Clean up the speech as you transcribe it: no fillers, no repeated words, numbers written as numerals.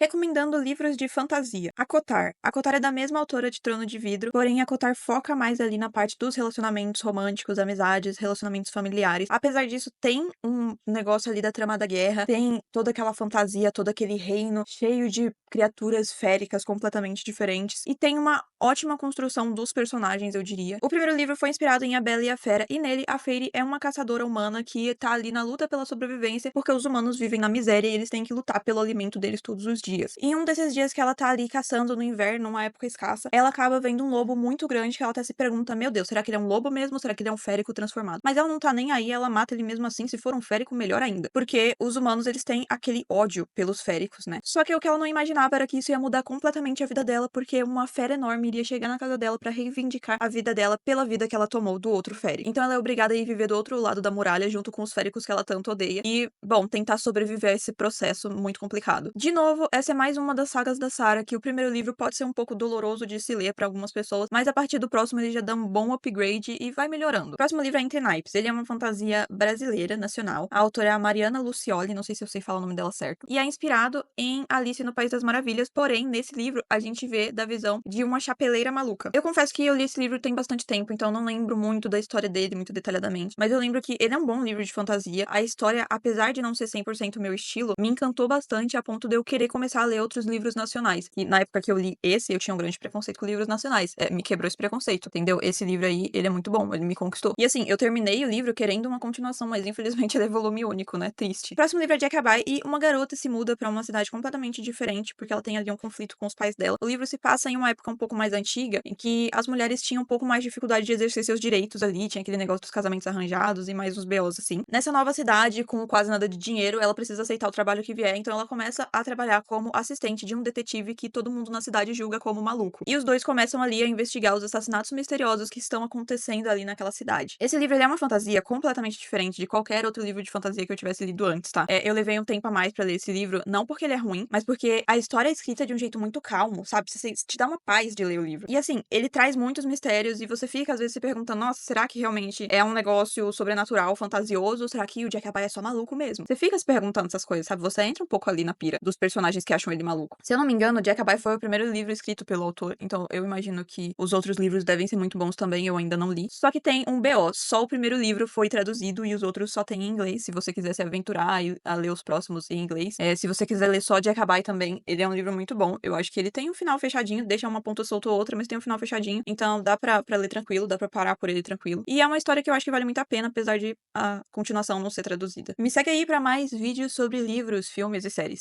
Recomendando livros de fantasia. A Kotar. A Kotar é da mesma autora de Trono de Vidro, porém a Kotar foca mais ali na parte dos relacionamentos românticos, amizades, relacionamentos familiares. Apesar disso, tem um negócio ali da trama da guerra, tem toda aquela fantasia, todo aquele reino cheio de criaturas féricas completamente diferentes, e tem uma ótima construção dos personagens, eu diria. O primeiro livro foi inspirado em A Bela e a Fera, e nele a Fairy é uma caçadora humana que tá ali na luta pela sobrevivência, porque os humanos vivem na miséria e eles têm que lutar pelo alimento deles todos os dias. Em um desses dias que ela tá ali caçando no inverno, numa época escassa, ela acaba vendo um lobo muito grande que ela até se pergunta, meu Deus, será que ele é um lobo mesmo ou será que ele é um férico transformado? Mas ela não tá nem aí, ela mata ele mesmo assim, se for um férico, melhor ainda. Porque os humanos, eles têm aquele ódio pelos féricos, né? Só que o que ela não imaginava era que isso ia mudar completamente a vida dela, porque uma fera enorme iria chegar na casa dela pra reivindicar a vida dela pela vida que ela tomou do outro férico. Então ela é obrigada a ir viver do outro lado da muralha junto com os féricos que ela tanto odeia e, bom, tentar sobreviver a esse processo muito complicado. De novo, essa é mais uma das sagas da Sarah, que o primeiro livro pode ser um pouco doloroso de se ler pra algumas pessoas, mas a partir do próximo ele já dá um bom upgrade e vai melhorando. O próximo livro é Entre Naipes. Ele é uma fantasia brasileira, nacional. A autora é a Mariana Lucioli, não sei se eu sei falar o nome dela certo, e é inspirado em Alice no País das Maravilhas, porém, nesse livro, a gente vê da visão de uma chapeleira maluca. Eu confesso que eu li esse livro tem bastante tempo, então não lembro muito da história dele, muito detalhadamente, mas eu lembro que ele é um bom livro de fantasia. A história, apesar de não ser 100% meu estilo, me encantou bastante a ponto de eu querer começar a ler outros livros nacionais. E na época que eu li esse, eu tinha um grande preconceito com livros nacionais. Me quebrou esse preconceito, entendeu? Esse livro aí, ele é muito bom, ele me conquistou. E assim, eu terminei o livro querendo uma continuação, mas infelizmente ele é volume único, né? Triste. O próximo livro é de Jackaby e uma garota se muda pra uma cidade completamente diferente, porque ela tem ali um conflito com os pais dela. O livro se passa em uma época um pouco mais antiga, em que as mulheres tinham um pouco mais de dificuldade de exercer seus direitos ali, tinha aquele negócio dos casamentos arranjados e mais uns BOs assim. Nessa nova cidade, com quase nada de dinheiro, ela precisa aceitar o trabalho que vier, então ela começa a trabalhar como assistente de um detetive que todo mundo na cidade julga como maluco. E os dois começam ali a investigar os assassinatos misteriosos que estão acontecendo ali naquela cidade. Esse livro ele é uma fantasia completamente diferente de qualquer outro livro de fantasia que eu tivesse lido antes, tá? Eu levei um tempo a mais pra ler esse livro, não porque ele é ruim, mas porque a história é escrita de um jeito muito calmo, sabe? Te dá uma paz de ler o livro. E assim, ele traz muitos mistérios e você fica às vezes se perguntando, nossa, será que realmente é um negócio sobrenatural, fantasioso? Ou será que o Jackaby é só maluco mesmo? Você fica se perguntando essas coisas, sabe? Você entra um pouco ali na pira dos personagens que acham ele maluco. Se eu não me engano, o Jackaby foi o primeiro livro escrito pelo autor, então eu imagino que os outros livros devem ser muito bons também, eu ainda não li. Só que tem um BO, só o primeiro livro foi traduzido e os outros só tem em inglês, se você quiser se aventurar a ler os próximos em inglês. Se você quiser ler só Jackaby também, ele é um livro muito bom. Eu acho que ele tem um final fechadinho, deixa uma ponta solta ou outra, mas tem um final fechadinho, então dá pra ler tranquilo, dá pra parar por ele tranquilo. E é uma história que eu acho que vale muito a pena, apesar de a continuação não ser traduzida. Me segue aí pra mais vídeos sobre livros, filmes e séries.